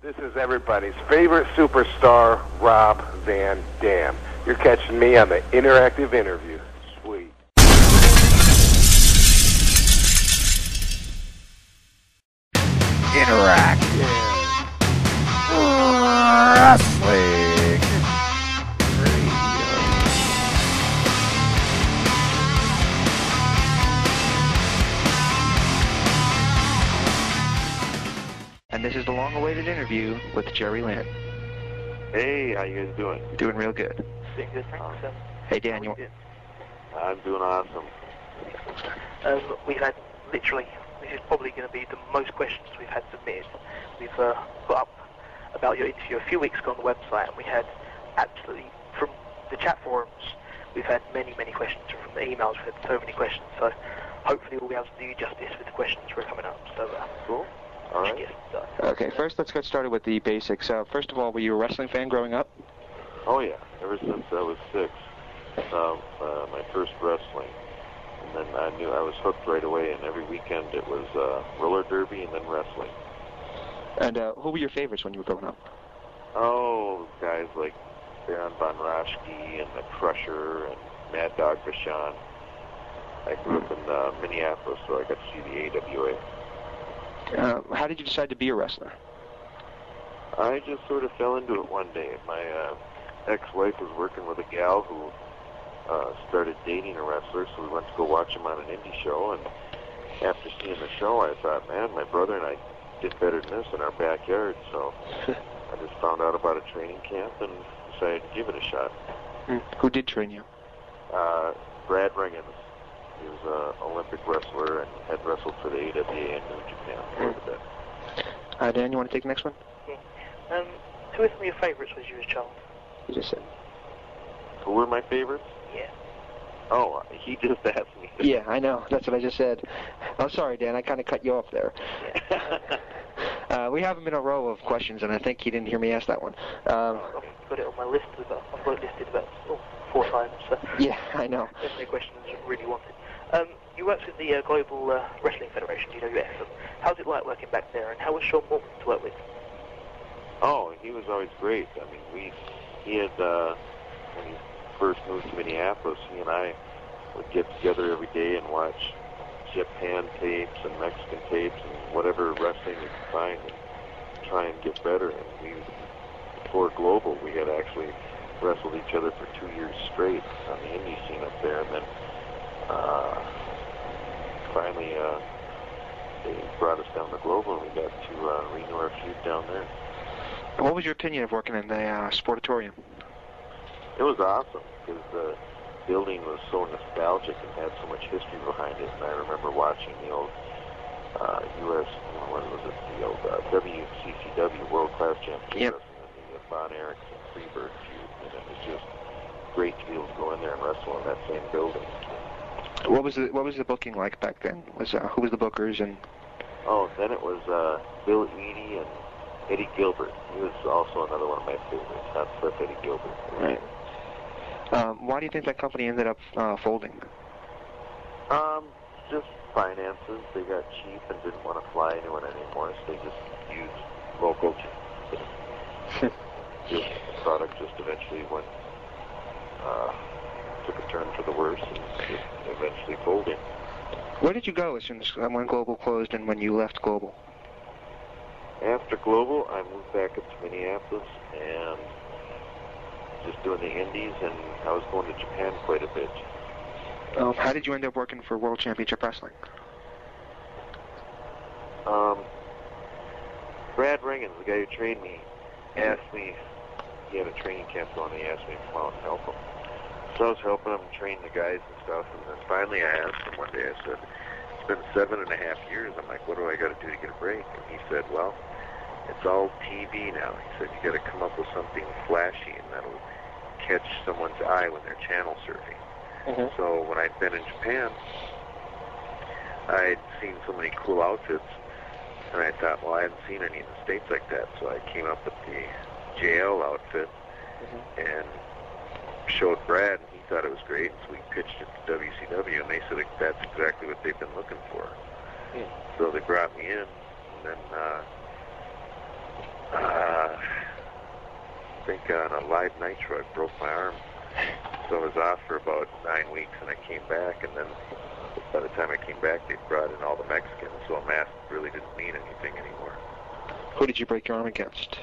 This is everybody's favorite superstar, Rob Van Dam. You're catching me on the Interactive Interview. Sweet. Interactive Wrestling Radio. And this is the long-awaited interview with Jerry Lynn. Hey, how you guys doing? Doing real good. Doing good, thanks. Hey, Daniel. I'm doing awesome. We've had literally, this is probably going to be the most questions we've had submitted. We've put up about your interview a few weeks ago on the website, and we had absolutely, from the chat forums, we've had many, many questions, and from the emails we've had so many questions, so hopefully we'll be able to do you justice with the questions we're coming up. So, cool. All right. Okay, first let's get started with the basics. First of all, were you a wrestling fan growing up? Oh, yeah. Ever since I was 6, my first wrestling. And then I knew I was hooked right away, and every weekend it was roller derby and then wrestling. And who were your favorites when you were growing up? Oh, guys like Baron von Raschke and the Crusher and Mad Dog Vachon. I grew up in Minneapolis, so I got to see the AWA. How did you decide to be a wrestler? I just sort of fell into it one day. My ex-wife was working with a gal who started dating a wrestler, so we went to go watch him on an indie show, and after seeing the show, I thought, man, my brother and I did better than this in our backyard, so I just found out about a training camp and decided to give it a shot. Who did train you? Brad Ringens. He was an Olympic wrestler and had wrestled for the AWA in New Japan for a bit. Dan, you want to take the next one? Yeah. Who were some of your favorites as you were a child? You just said. Who were my favorites? Yeah. Oh, he just asked me. Yeah, I know. That's what I just said. I'm sorry, Dan. I kind of cut you off there. Yeah. We have him in a row of questions, and I think he didn't hear me ask that one. I've got it on my list. I've got it listed about 4 times. So yeah, I know. There's no questions I really wanted. You worked with the Global Wrestling Federation, GWF. How's it like working back there, and how was Sean Morton to work with? Oh, he was always great. I mean, he had, when he first moved to Minneapolis, he and I would get together every day and watch Japan tapes and Mexican tapes and whatever wrestling we could find and try and get better. And before Global, we had actually wrestled each other for 2 years straight on the indie scene up there, and then finally they brought us down to Global, and we got to renew our feud down there. What was your opinion of working in the Sportatorium? It was awesome, because the building was so nostalgic and had so much history behind it. And I remember watching the old U.S., what was it, the old WCCW World Class Championship, and the Von Erichs and Freebird feud, and it was just great to be able to go in there and wrestle in that same building. What was the booking like back then? Who was the bookers and? Oh, then it was Bill Eadie and Eddie Gilbert. He was also another one of my favorites. Not Cliff, Eddie Gilbert. Right. Why do you think that company ended up folding? Just finances. They got cheap and didn't want to fly anyone anymore, so they just used local. Just the product just eventually went. Took a turn for the worse and just eventually folded. Where did you go as soon as when Global closed and when you left Global? After Global, I moved back up to Minneapolis and just doing the indies, and I was going to Japan quite a bit. How did you end up working for World Championship Wrestling? Brad Ringens, the guy who trained me, asked me, he had a training camp going, and he asked me to come out and help him. So I was helping him train the guys and stuff, and then finally I asked him one day, I said, it's been 7.5 years. I'm like, what do I got to do to get a break? And he said, well, it's all TV now. He said, you got to come up with something flashy, and that'll catch someone's eye when they're channel surfing. Mm-hmm. So when I'd been in Japan, I'd seen so many cool outfits, and I thought, well, I hadn't seen any in the States like that. So I came up with the JL outfit and showed Brad, and he thought it was great, so we pitched it to WCW, and they said that's exactly what they've been looking for. So they brought me in, and then think on a live nitro, I broke my arm. So I was off for about 9 weeks, and I came back, and then by the time I came back, they brought in all the Mexicans, so a mask really didn't mean anything anymore. Who did you break your arm against?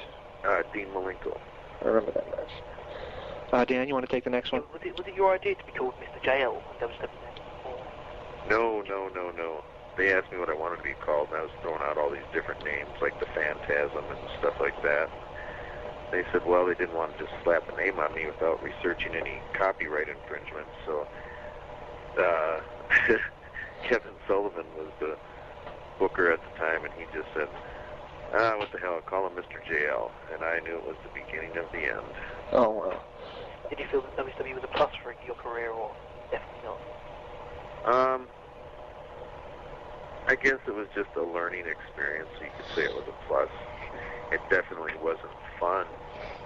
Dean Malenko. I remember that match. Dan, you want to take the next one? Was it your idea to be called Mr. JL in WWE? No. They asked me what I wanted to be called, and I was throwing out all these different names, like the Phantasm and stuff like that. They said, well, they didn't want to just slap a name on me without researching any copyright infringement, so Kevin Sullivan was the booker at the time, and he just said, what the hell, I'll call him Mr. JL, and I knew it was the beginning of the end. Oh, wow. Did you feel that WWE was a plus for your career, or definitely not? I guess it was just a learning experience, so you could say it was a plus. It definitely wasn't fun.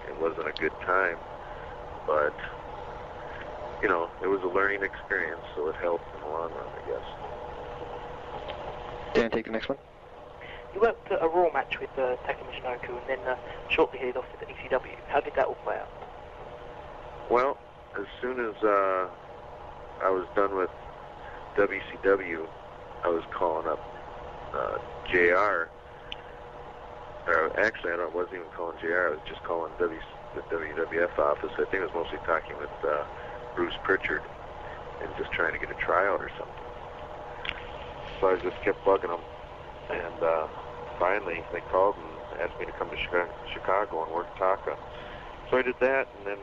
It wasn't a good time, but, you know, it was a learning experience, so it helped in the long run, I guess. Dan, take the next one. You worked a Raw match with Taka Michinoku, and then shortly headed off to the ECW. How did that all play out? Well, as soon as I was done with WCW, I was calling up JR. Actually, I wasn't even calling JR. I was just calling the WWF office. I think I was mostly talking with Bruce Pritchard and just trying to get a tryout or something. So I just kept bugging them. And finally, they called and asked me to come to Chicago and work Taka. So I did that, and then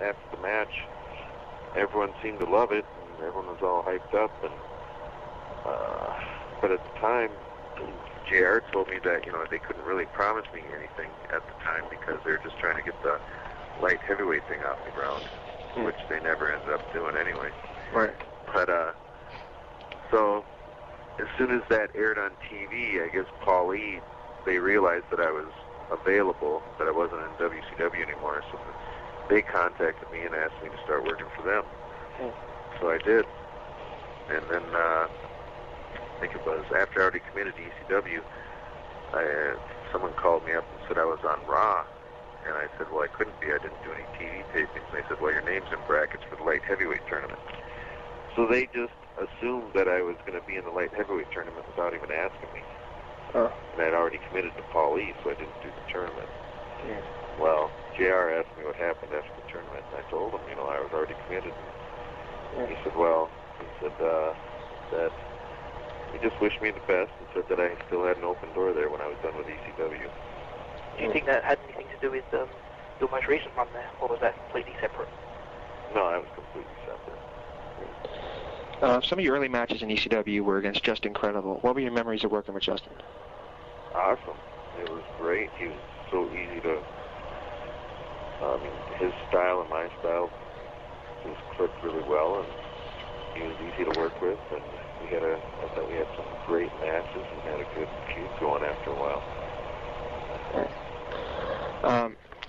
after the match, everyone seemed to love it, and everyone was all hyped up. And but at the time, JR told me that, you know, they couldn't really promise me anything at the time because they were just trying to get the light heavyweight thing off the ground, which they never ended up doing anyway. Right. But so as soon as that aired on TV, I guess Paul E, they realized that I was available, that I wasn't in WCW anymore, so they contacted me and asked me to start working for them. So I did. And then I think it was after I already committed to ECW, someone called me up and said I was on Raw. And I said, well, I couldn't be. I didn't do any TV tapings. And they said, well, your name's in brackets for the light heavyweight tournament. So they just assumed that I was going to be in the light heavyweight tournament without even asking me. And I'd already committed to Paul E, so I didn't do the tournament. Yeah. Well, JR asked me what happened after the tournament, and I told him, you know, I was already committed. And he said, that he just wished me the best and said that I still had an open door there when I was done with ECW. Do you think that had anything to do with your most recent run there, or was that completely separate? No, I was completely separate. Some of your early matches in ECW were against Justin Credible. What were your memories of working with Justin? Awesome. It was great. He was so easy to, his style and my style just clicked really well, and he was easy to work with, and I thought we had some great matches and had a good feud going after a while.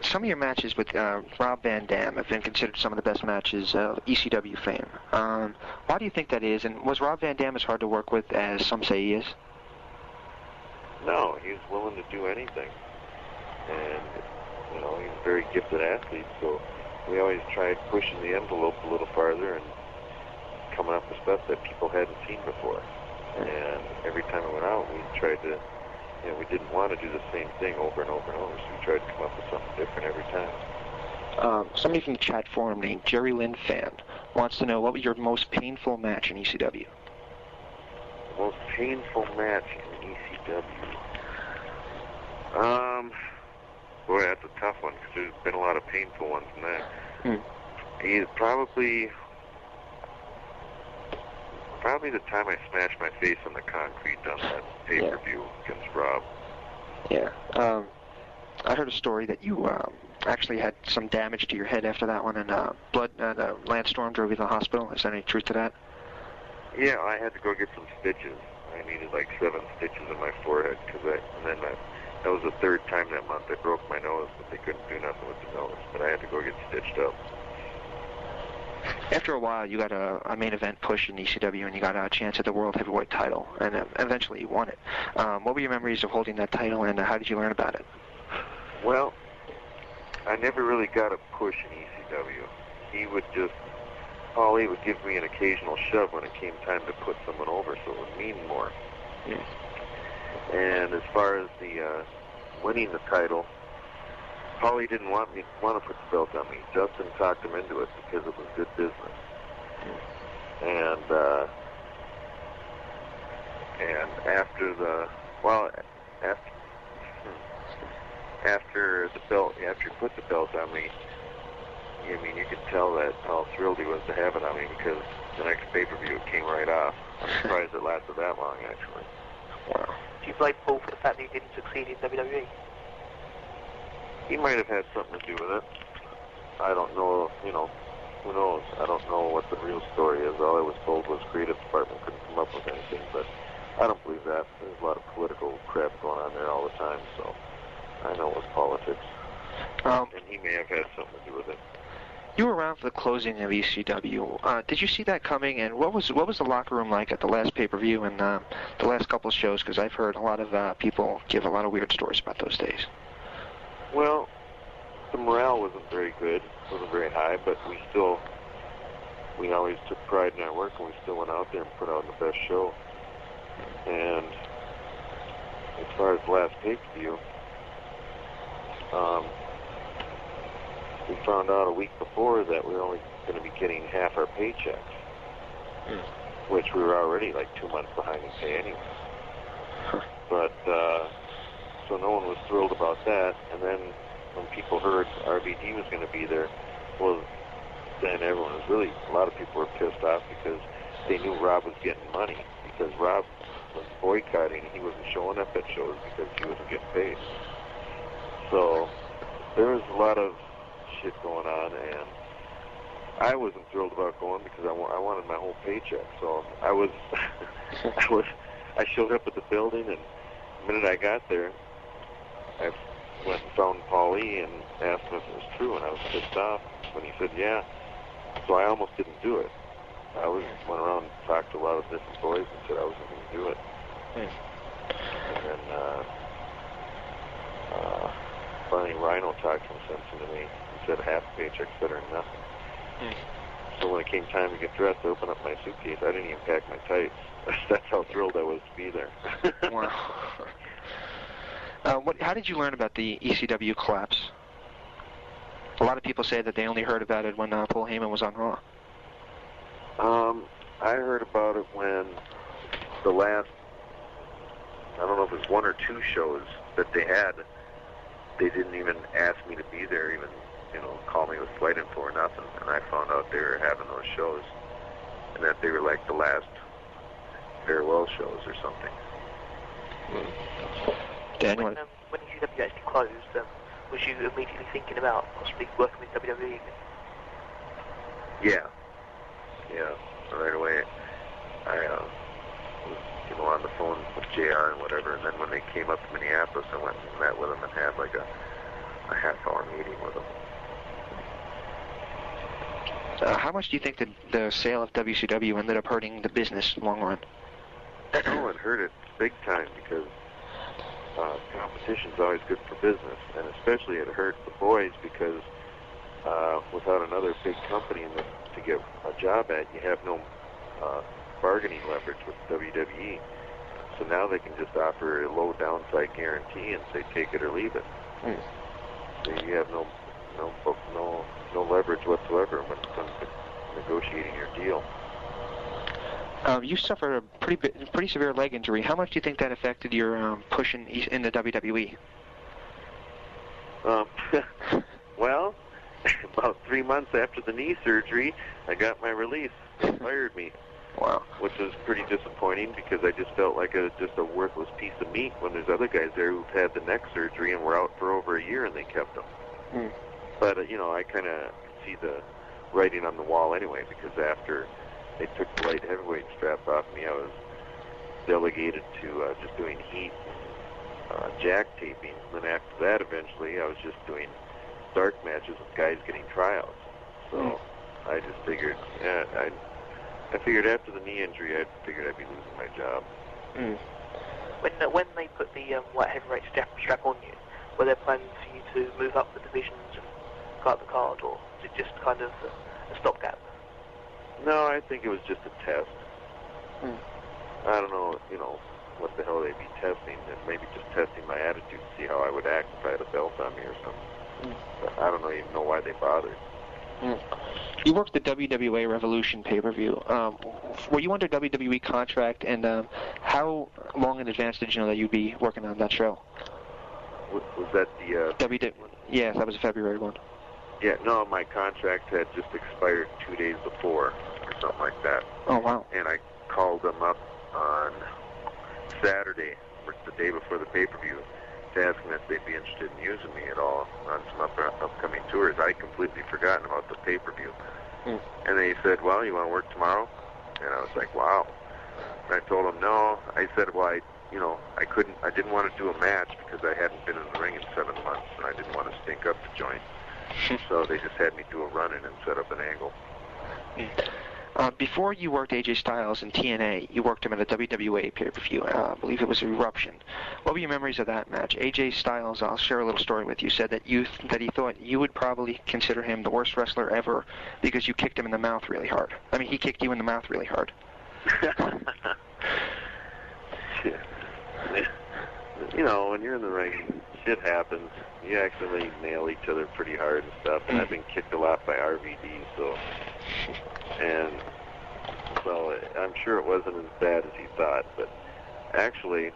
Some of your matches with Rob Van Dam have been considered some of the best matches of ECW fame. Why do you think that is, and was Rob Van Dam as hard to work with as some say he is? No, he's willing to do anything. And, you know, he's a very gifted athlete, so we always tried pushing the envelope a little farther and coming up with stuff that people hadn't seen before. And every time we went out, we tried to, you know, we didn't want to do the same thing over and over and over, so we tried to come up with something different every time. Somebody from the chat forum named Jerry Lynn Fan wants to know, what was your most painful match in ECW? The most painful match in ECW? Boy, that's a tough one, because there's been a lot of painful ones in that. He's probably the time I smashed my face on the concrete on that pay-per-view against Rob. Yeah. I heard a story that you actually had some damage to your head after that one, and Lance Storm drove you to the hospital. Is there any truth to that? Yeah, I had to go get some stitches. I needed like 7 stitches in my forehead, that was the third time that month. I broke my nose, but they couldn't do nothing with the nose. But I had to go get stitched up. After a while, you got a main event push in ECW, and you got a chance at the World Heavyweight title, and eventually you won it. What were your memories of holding that title, and how did you learn about it? Well, I never really got a push in ECW. Paulie would give me an occasional shove when it came time to put someone over, so it would mean more. Yes. And as far as the winning the title, Paulie didn't want to put the belt on me. Justin talked him into it because it was good business. And after you put the belt on me, I mean, you could tell that how thrilled he was to have it on me, because the next pay-per-view it came right off. I'm surprised it lasted that long, actually. Wow. Do you blame Paul for the fact that he didn't succeed in WWE? He might have had something to do with it. I don't know, who knows? I don't know what the real story is. All I was told was creative department couldn't come up with anything, but I don't believe that. There's a lot of political crap going on there all the time, so I know it was politics. And he may have had something to do with it. You were around for the closing of ECW. Did you see that coming, and what was the locker room like at the last pay-per-view and the last couple of shows? Because I've heard a lot of people give a lot of weird stories about those days. Well, the morale wasn't very good, wasn't very high, but we always took pride in our work, and we still went out there and put on the best show. And as far as the last pay-per-view, we found out a week before that we were only going to be getting half our paychecks, which we were already like 2 months behind in pay anyway. But, so no one was thrilled about that. And then when people heard RVD was going to be there, well, then a lot of people were pissed off because they knew Rob was getting money, because Rob was boycotting. He wasn't showing up at shows because he wasn't getting paid. So there was a lot of shit going on, and I wasn't thrilled about going because I wanted my whole paycheck. So I showed up at the building, and the minute I got there, I went and found Paulie and asked him if it was true, and I was pissed off when he said yeah. So I almost didn't do it. I went around and talked to a lot of different boys and said I wasn't going to do it. And then finally Rhino talked some sense into me. He said half a paycheck's better than nothing. So when it came time to get dressed, I opened up my suitcase. I didn't even pack my tights. That's how thrilled I was to be there. Wow. How did you learn about the ECW collapse? A lot of people say that they only heard about it when Paul Heyman was on Raw. I heard about it when the last, I don't know if it was 1 or 2 shows that they had, they didn't even ask me to be there, even, call me with flight info or nothing. And I found out they were having those shows, and that they were like the last farewell shows or something. Daniel? When ECW actually closed, was you immediately thinking about possibly working with WWE? Yeah, right away. I was, on the phone with JR and whatever, and then when they came up to Minneapolis, I went and met with them and had like a half-hour meeting with them. How much do you think that the sale of WCW ended up hurting the business in the long run? Oh, it hurt it big time, because competition's always good for business, and especially it hurt the boys because without another big company to get a job at, you have no bargaining leverage with WWE. So now they can just offer a low downside guarantee and say take it or leave it. So you have no leverage whatsoever when it comes to negotiating your deal. You suffered a pretty severe leg injury. How much do you think that affected your push in the WWE? Well, about 3 months after the knee surgery, I got my release. They fired me. Wow. Which was pretty disappointing, because I just felt like just a worthless piece of meat when there's other guys there who've had the neck surgery and were out for over a year and they kept them. But, I kind of see the writing on the wall anyway, because after they took the light heavyweight strap off me, I was delegated to just doing heat jack taping. And then after that, eventually, I was just doing dark matches with guys getting tryouts. So I just figured, I figured after the knee injury, I figured I'd be losing my job. When they put the white heavyweight strap on you, were there plans for you to move up the divisions cut the card, or is it just kind of a stopgap? No, I think it was just a test. I don't know, what the hell they'd be testing, and maybe just testing my attitude to see how I would act if I had a belt on me or something. But I don't even know why they bothered. You worked the WWA Revolution pay-per-view. Were you under WWE contract, and how long in advance did you know that you'd be working on that show? Was that the... Yes, that was a February one. Yeah, no, my contract had just expired 2 days before, or something like that. Oh, wow. And I called them up on Saturday, or the day before the pay-per-view, to ask them if they'd be interested in using me at all on some upcoming tours. I'd completely forgotten about the pay-per-view. And they said, well, you want to work tomorrow? And I was like, wow. And I told them, no. I said, well, I didn't want to do a match because I hadn't been in the ring in 7 months, and I didn't want to stink up the joint. So they just had me do a run-in and set up an angle. Before you worked AJ Styles in TNA, you worked him at a WWA pay-per-view. I believe it was Eruption. What were your memories of that match? AJ Styles, I'll share a little story with you, said that he thought you would probably consider him the worst wrestler ever because you kicked him in the mouth really hard. I mean, he kicked you in the mouth really hard. When you're in the ring, shit happens. You accidentally nail each other pretty hard and stuff, and I've been kicked a lot by RVD, so I'm sure it wasn't as bad as he thought, but actually,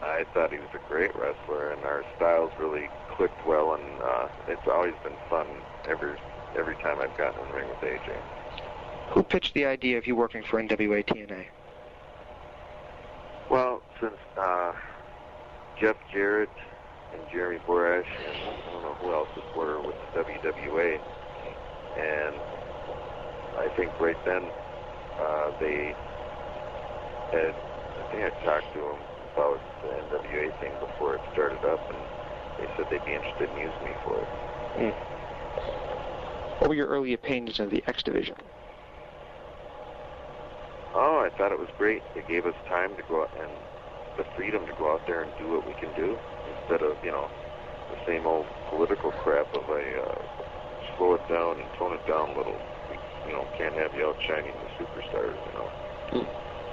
I thought he was a great wrestler, and our styles really clicked well, and it's always been fun every time I've gotten in the ring with AJ. Who pitched the idea of you working for NWA TNA? Well, since Jeff Jarrett and Jeremy Borash, and I don't know who else were with the WWA, and I think right then they had, I think I talked to them about the NWA thing before it started up, and they said they'd be interested in using me for it. What were your early opinions of the X Division? Oh, I thought it was great. They gave us time to go out and the freedom to go out there and do what we can do instead of, the same old political crap of slow it down and tone it down a little. Can't have you outshining the superstars,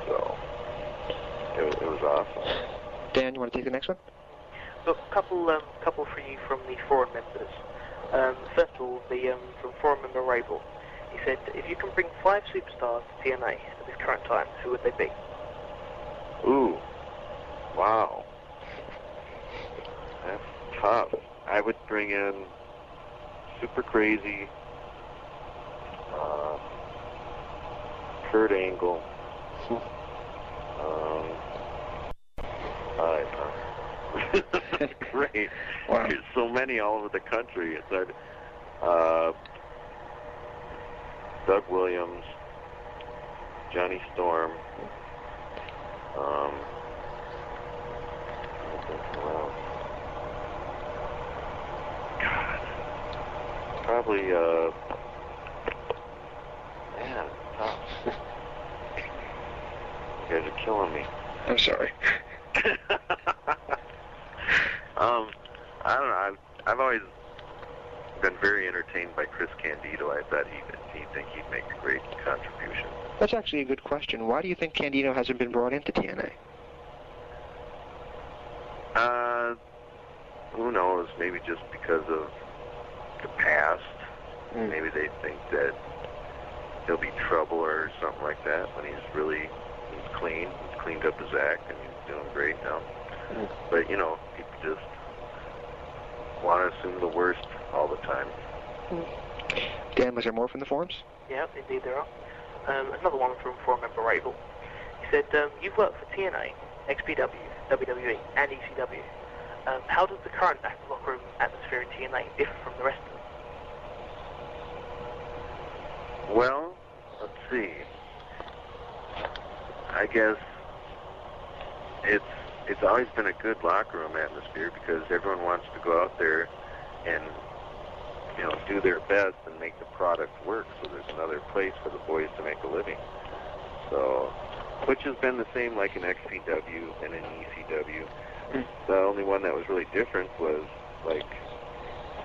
So, it was awesome. Dan, you want to take the next one? Look, couple for you from the forum members. First of all, from forum member Rabel. He said, if you can bring 5 superstars to TNA at this current time, who would they be? Ooh. Wow. That's tough. I would bring in Super Crazy, Kurt Angle, great. Wow. There's so many all over the country. It's Doug Williams, Johnny Storm, probably, man, tough. You guys are killing me. I'm sorry. I don't know. I've always been very entertained by Chris Candido. I thought he'd make a great contribution. That's actually a good question. Why do you think Candido hasn't been brought into TNA? Who knows? Maybe just because of the past. Maybe they think that he'll be trouble or something like that when he's clean. He's cleaned up his act and he's doing great now. But, people just want to assume the worst all the time. Dan, was there more from the forums? Yeah, indeed there are. Another one from forum member Rabel. He said, you've worked for TNA, XPW, WWE, and ECW. How does the current locker room atmosphere in TNA differ from the rest of them? Well, let's see. I guess it's always been a good locker room atmosphere because everyone wants to go out there and do their best and make the product work. So there's another place for the boys to make a living. So, which has been the same like in XPW and in ECW. The only one that was really different was like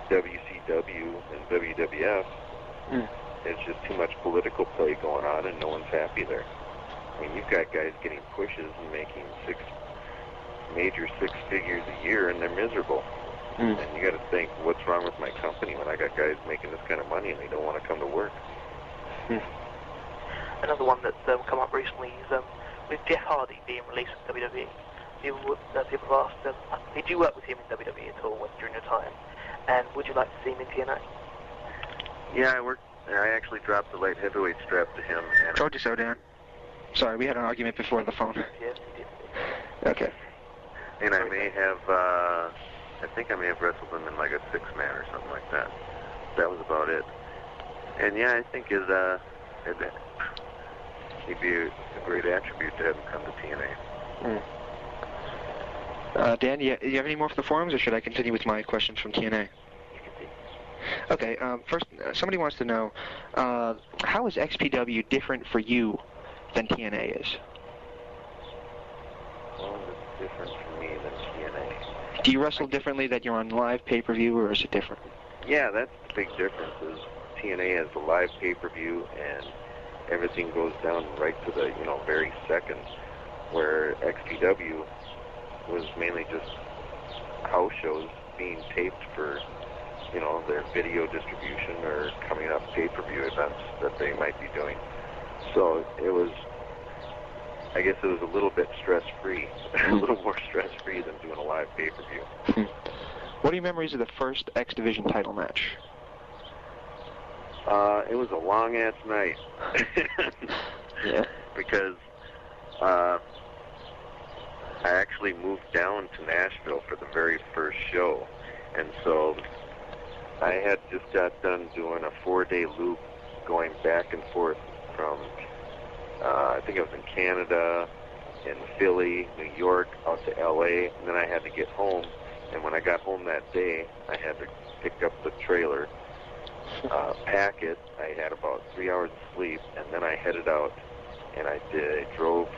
WCW ECW and WWF, there's just too much political play going on, and no one's happy there. I mean, you've got guys getting pushes and making major six figures a year, and they're miserable. And you got to think, what's wrong with my company when I got guys making this kind of money and they don't want to come to work? Another one that's come up recently is with Jeff Hardy being released from WWE. People have asked, did you work with him in WWE at all during your time? And would you like to see him in TNA? Yeah, I actually dropped the light heavyweight strap to him. And Told you so, Dan. Sorry, we had an argument before the phone. Yes, you did. Okay. And I may have, I think I may have wrestled him in like a 6-man or something like that. That was about it. And yeah, I think it'd be a great attribute to have him come to TNA. Dan, do you have any more for the forums, or should I continue with my questions from TNA? Okay, first, somebody wants to know, how is XPW different for you than TNA is? Well, it's different for me than TNA. Do you wrestle differently that you're on live pay-per-view, or is it different? Yeah, that's the big difference, is TNA has the live pay-per-view, and everything goes down right to the, very second, where XPW was mainly just house shows being taped for, their video distribution or coming up pay-per-view events that they might be doing. So I guess it was a little bit stress-free, a little more stress-free than doing a live pay-per-view. What are your memories of the first X Division title match? It was a long-ass night. Yeah. Because I actually moved down to Nashville for the very first show. And so I had just got done doing a 4-day loop going back and forth from, I think I was in Canada, in Philly, New York, out to L.A., and then I had to get home. And when I got home that day, I had to pick up the trailer, pack it. I had about 3 hours of sleep, and then I headed out, and I drove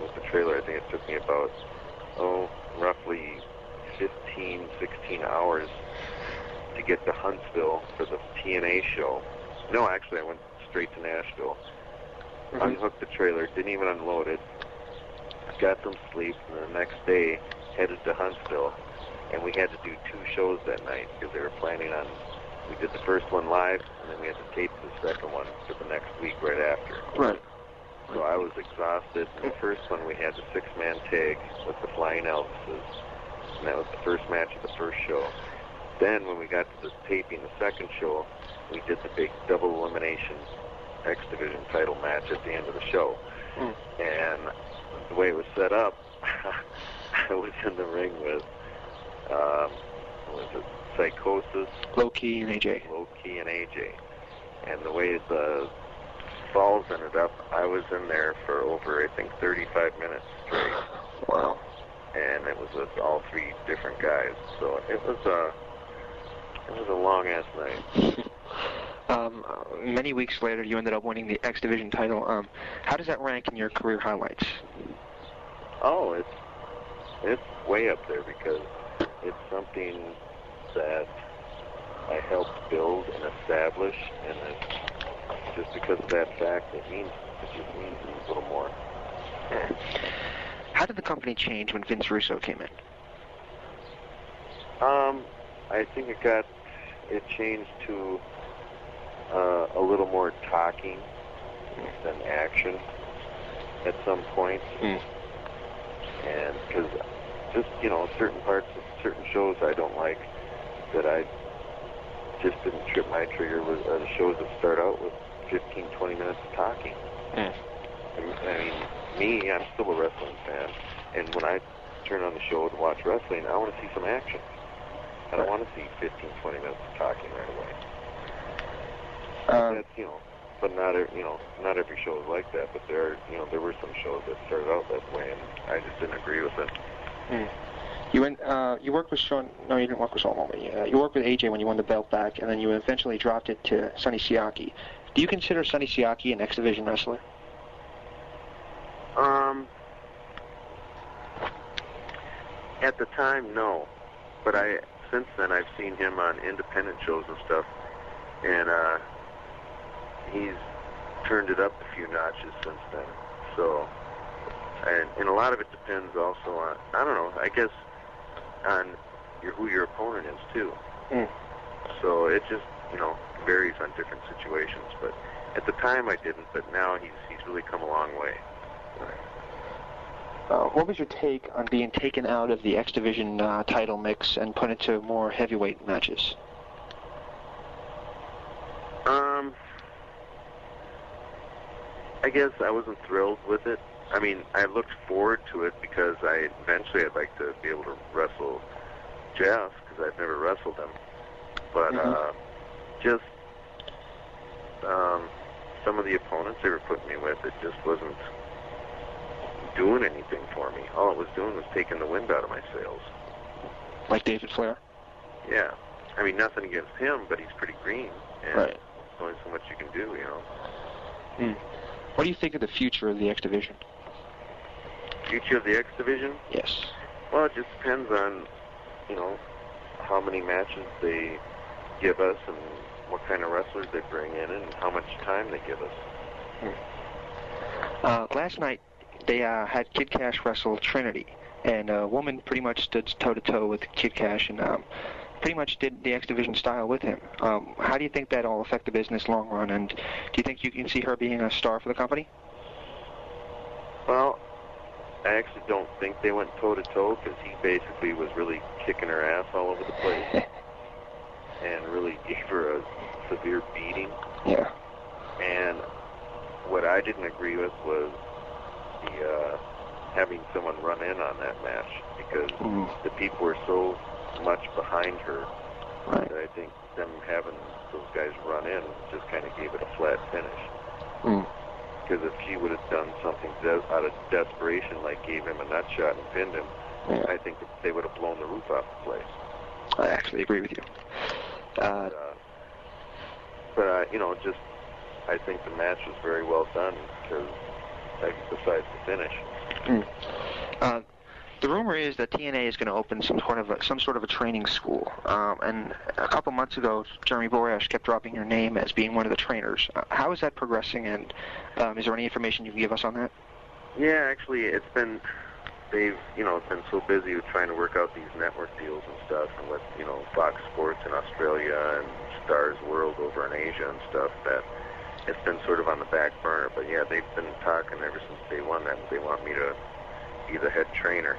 with the trailer. I think it took me about, roughly 15, 16 hours to get to Huntsville for the TNA show. No, actually, I went straight to Nashville, unhooked the trailer, didn't even unload it, got some sleep, and the next day headed to Huntsville, and we had to do 2 shows that night because they were planning on, we did the first one live, and then we had to tape the second one for the next week right after. Right. So I was exhausted. In the first one, we had the 6-man tag with the Flying Elvises, and that was the first match of the first show. Then when we got to the taping the second show, we did the big double elimination X Division title match at the end of the show. And the way it was set up, I was in the ring with, Psychosis, Low-Key and AJ. Low-Key and AJ. And the way the falls ended up, I was in there for over, I think, 35 minutes straight. Wow. And it was with all 3 different guys. So it was a long-ass night. Many weeks later, you ended up winning the X Division title. How does that rank in your career highlights? Oh, it's way up there because it's something that I helped build and establish, and just because of that fact, it just means a little more. How did the company change when Vince Russo came in? I think it changed to a little more talking than action at some point. And because just, certain parts of certain shows I don't like, that I just didn't trip my trigger with the shows that start out with 15, 20 minutes of talking. I mean, I'm still a wrestling fan, and when I turn on the show to watch wrestling, I want to see some action. I don't want to see 15, 20 minutes of talking right away. That's, but not every show is like that. But there were some shows that started out that way, and I just didn't agree with it. You worked with Sean. No, you didn't work with Sean Waltman. You worked with AJ when you won the belt back, and then you eventually dropped it to Sonny Siaki. Do you consider Sonny Siaki an X Division wrestler? At the time, no. But since then I've seen him on independent shows and stuff, and he's turned it up a few notches since then. So, and a lot of it depends also on, I don't know, I guess on who your opponent is too. So it just, you know, varies on different situations. But at the time I didn't, but now he's really come a long way. What was your take on being taken out of the X Division title mix and put into more heavyweight matches? I guess I wasn't thrilled with it. I mean, I looked forward to it because eventually I'd like to be able to wrestle Jeff, because I've never wrestled him. But just some of the opponents they were putting me with, it just wasn't doing anything for me. All it was doing was taking the wind out of my sails. Like David Flair? Yeah. I mean, nothing against him, but he's pretty green. And right. There's only so much you can do, you know. What do you think of the future of the X Division? Future of the X Division? Yes. Well, it just depends on, you know, how many matches they give us and what kind of wrestlers they bring in and how much time they give us. Last night, they had Kid Cash wrestle Trinity, and a woman pretty much stood toe-to-toe with Kid Cash and pretty much did the X Division style with him. How do you think that'll affect the business long run, and do you think you can see her being a star for the company? Well, I actually don't think they went toe-to-toe because he basically was really kicking her ass all over the place and really gave her a severe beating. Yeah. And what I didn't agree with was the having someone run in on that match because the people were so much behind her that I think them having those guys run in just kind of gave it a flat finish. Because if she would have done something out of desperation, like gave him a nut shot and pinned him, I think that they would have blown the roof off the place. I actually agree with you. But you know, just I think the match was very well done because besides the finish. The rumor is that TNA is going to open some sort of a training school. And a couple months ago, Jeremy Borash kept dropping your name as being one of the trainers. How is that progressing? And is there any information you can give us on that? Yeah, actually, they've been so busy with trying to work out these network deals and stuff, and with Fox Sports in Australia and Stars World over in Asia and stuff, that it's been sort of on the back burner. But yeah, they've been talking ever since day one that they want me to be the head trainer.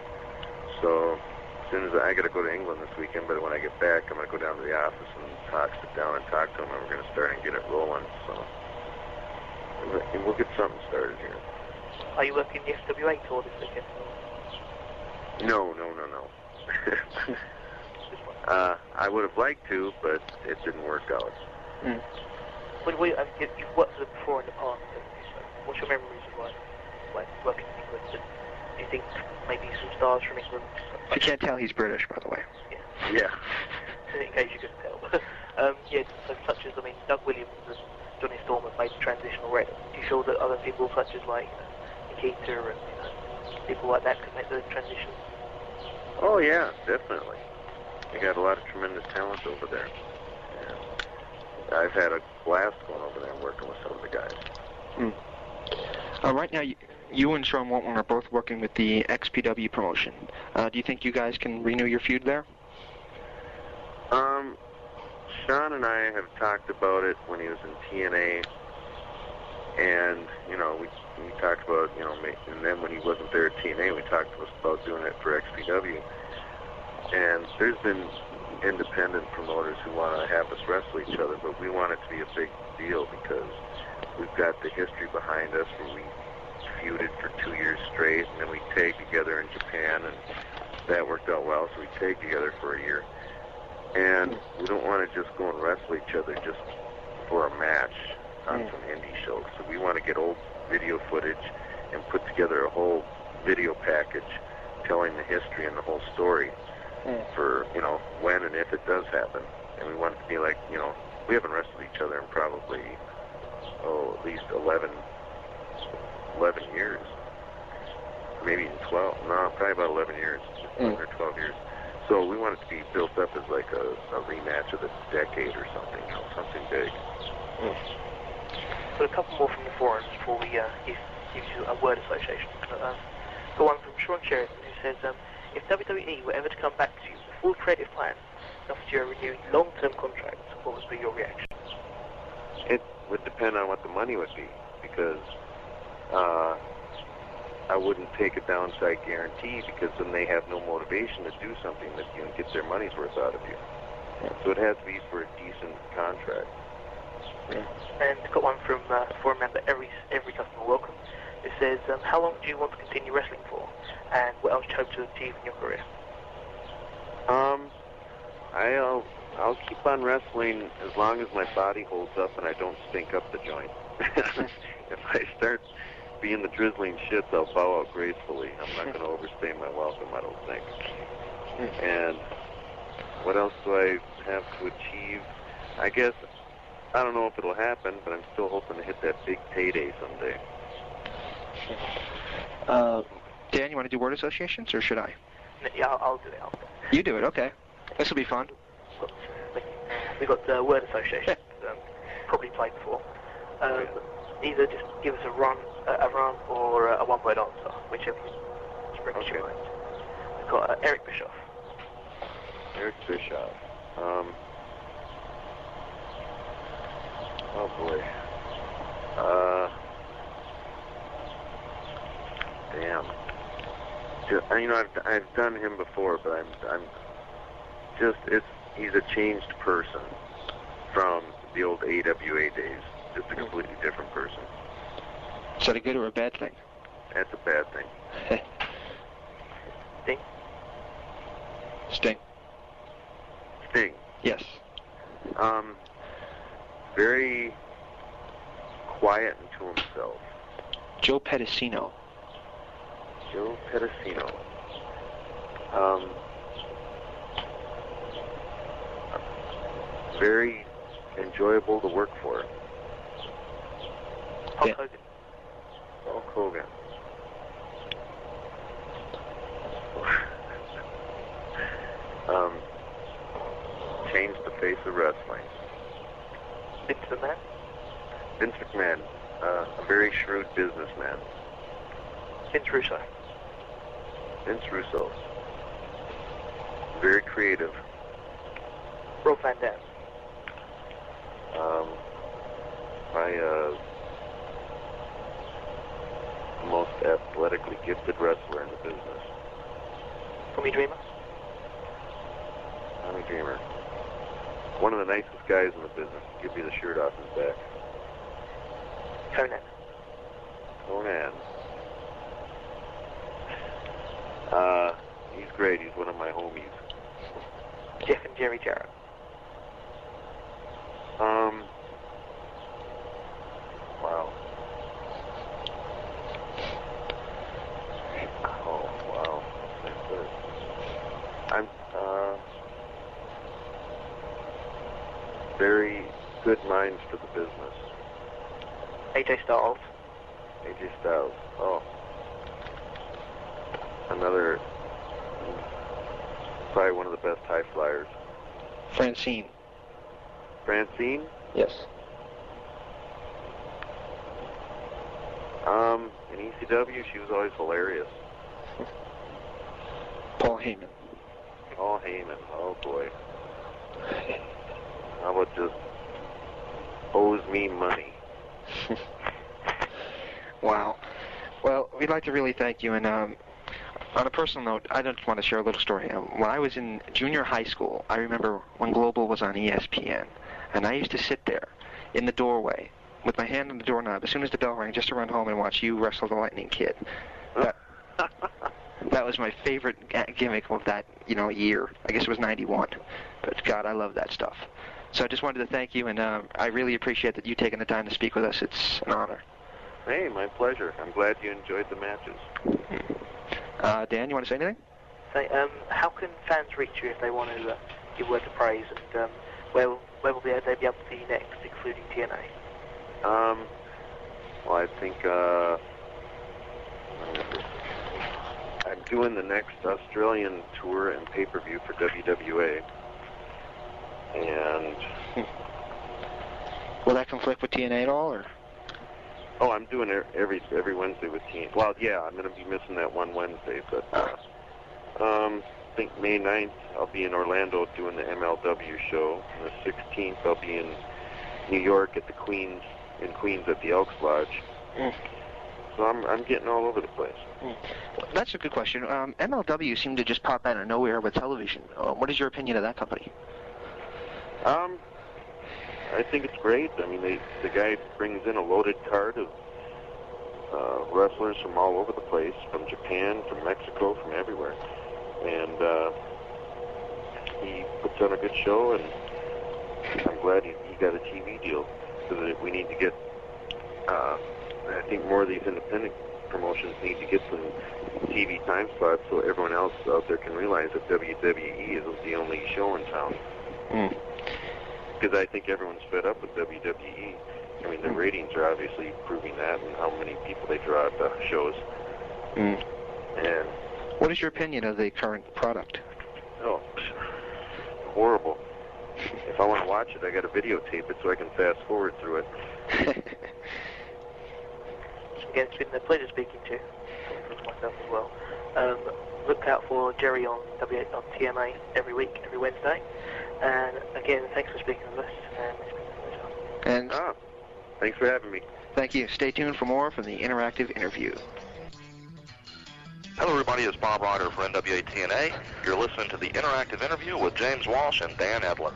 So as soon as I got to go to England this weekend, but when I get back, I'm going to go down to the office and sit down and talk to them, and we're going to start and get it rolling. So we'll get something started here. Are you working the SWA tour this weekend? No. I would have liked to, but it didn't work out. You've worked with them before in the past. What's your memories of working in England? Do you think maybe some stars from England? If you can't tell, he's British, by the way. Yeah. In case you couldn't tell. So such as, Doug Williams and Johnny Storm have made the transition already. Do you feel that other people such as Nikita and people like that can make the transition? Oh yeah, definitely. They got a lot of tremendous talent over there. Yeah. I've had a blast going over there and working with some of the guys. Right now, you and Sean Waltman are both working with the XPW promotion. Do you think you guys can renew your feud there? Sean and I have talked about it when he was in TNA, and we talked about and then when he wasn't there at TNA, we talked about doing it for XPW. And there's been independent promoters who want to have us wrestle each other, but we want it to be a big deal because we've got the history behind us where we feuded for 2 years straight, and then we tagged together in Japan, and that worked out well, so we tagged together for a year. And we don't want to just go and wrestle each other just for a match on some indie shows. So we want to get old video footage and put together a whole video package telling the history and the whole story for, when and if it does happen. And we want it to be like, we haven't wrestled each other in probably, at least 11 years. Maybe even 12. No, probably about 11 years. 11 or 12 years. So we want it to be built up as like a rematch of the decade or something, something big. Got a couple more from the forums before we give you a word association. Got one from Sean Sheridan who says, if WWE were ever to come back to you with a full creative plan and offered you a renewed long-term contract, what would be your reaction? It would depend on what the money would be, because I wouldn't take a downside guarantee, because then they have no motivation to do something that get their money's worth out of you. So it has to be for a decent contract. And got one from forum member every customer welcome. It says, how long do you want to continue wrestling for, and what else do you hope to achieve in your career? I'll keep on wrestling as long as my body holds up and I don't stink up the joint. If I start being the drizzling shits, I'll bow out gracefully. I'm not going to overstay my welcome, I don't think. And what else do I have to achieve? I guess, I don't know if it'll happen, but I'm still hoping to hit that big payday someday. Dan, you want to do word associations, or should I? Yeah, I'll do it. You do it, okay. This will be fun. We've got word associations, probably played before. Either just give us a run or a one-word answer, whichever springs to your mind. We've got Eric Bischoff. Eric Bischoff. Oh boy. Damn. I've done him before, but he's a changed person from the old AWA days. Just a completely different person. Is that a good or a bad thing? That's a bad thing. Sting? Sting. Yes. Very quiet into himself. Joe Pedicino. Very enjoyable to work for. Hulk Hogan. Changed the face of wrestling. Vince McMahon, a very shrewd businessman. Vince Russo. Very creative. Rob Van Dam. My most athletically gifted wrestler in the business. Tommy Dreamer. One of the nicest guys in the business. Give you the shirt off his back. Conan. He's great. He's one of my homies. Jeff and Jerry Jarrett. Wow. Oh, wow. That's good. Very good minds for the business. AJ Styles. Oh. Another, probably one of the best high flyers. Francine? Yes. In ECW, she was always hilarious. Paul Heyman. Oh boy. How about just owes me money? Wow. Well, we'd like to really thank you, and on a personal note, I just want to share a little story. When I was in junior high school, I remember when Global was on ESPN, and I used to sit there in the doorway with my hand on the doorknob as soon as the bell rang, just to run home and watch you wrestle the Lightning Kid. That was my favorite gimmick of that, year. I guess it was 91. But God, I love that stuff. So I just wanted to thank you, and I really appreciate that you taking the time to speak with us. It's an honor. Hey, my pleasure. I'm glad you enjoyed the matches. Dan, you want to say anything? How can fans reach you if they want to give words of praise, and where will they be able to see you next, including TNA? Well, I think doing the next Australian tour and pay-per-view for WWA. And will that conflict with TNA at all, or? Oh, I'm doing it every Wednesday with TNA. Well, yeah, I'm going to be missing that one Wednesday, but I think May 9th I'll be in Orlando doing the MLW show. And the 16th I'll be in New York at the Queens at the Elks Lodge. So I'm getting all over the place. That's a good question. MLW seemed to just pop out of nowhere with television. What is your opinion of that company? I think it's great. I mean, the guy brings in a loaded card of wrestlers from all over the place, from Japan, from Mexico, from everywhere. And he puts on a good show, and I'm glad he got a TV deal, because we need to get, I think more of these independent promotions need to get some TV time slots so everyone else out there can realize that WWE is the only show in town. Because I think everyone's fed up with WWE. I mean, the ratings are obviously proving that, and how many people they draw at the shows. And what is your opinion of the current product? Oh, horrible. If I want to watch it, I got to videotape it so I can fast forward through it. Again, it's been a pleasure speaking to you, myself as well. Look out for Jerry on TMA every week, every Wednesday. And again, thanks for speaking with us. And thanks for having me. Thank you. Stay tuned for more from the interactive interview. Hello, everybody. It's Bob Ryder for NWA TNA. You're listening to the interactive interview with James Walsh and Dan Edler.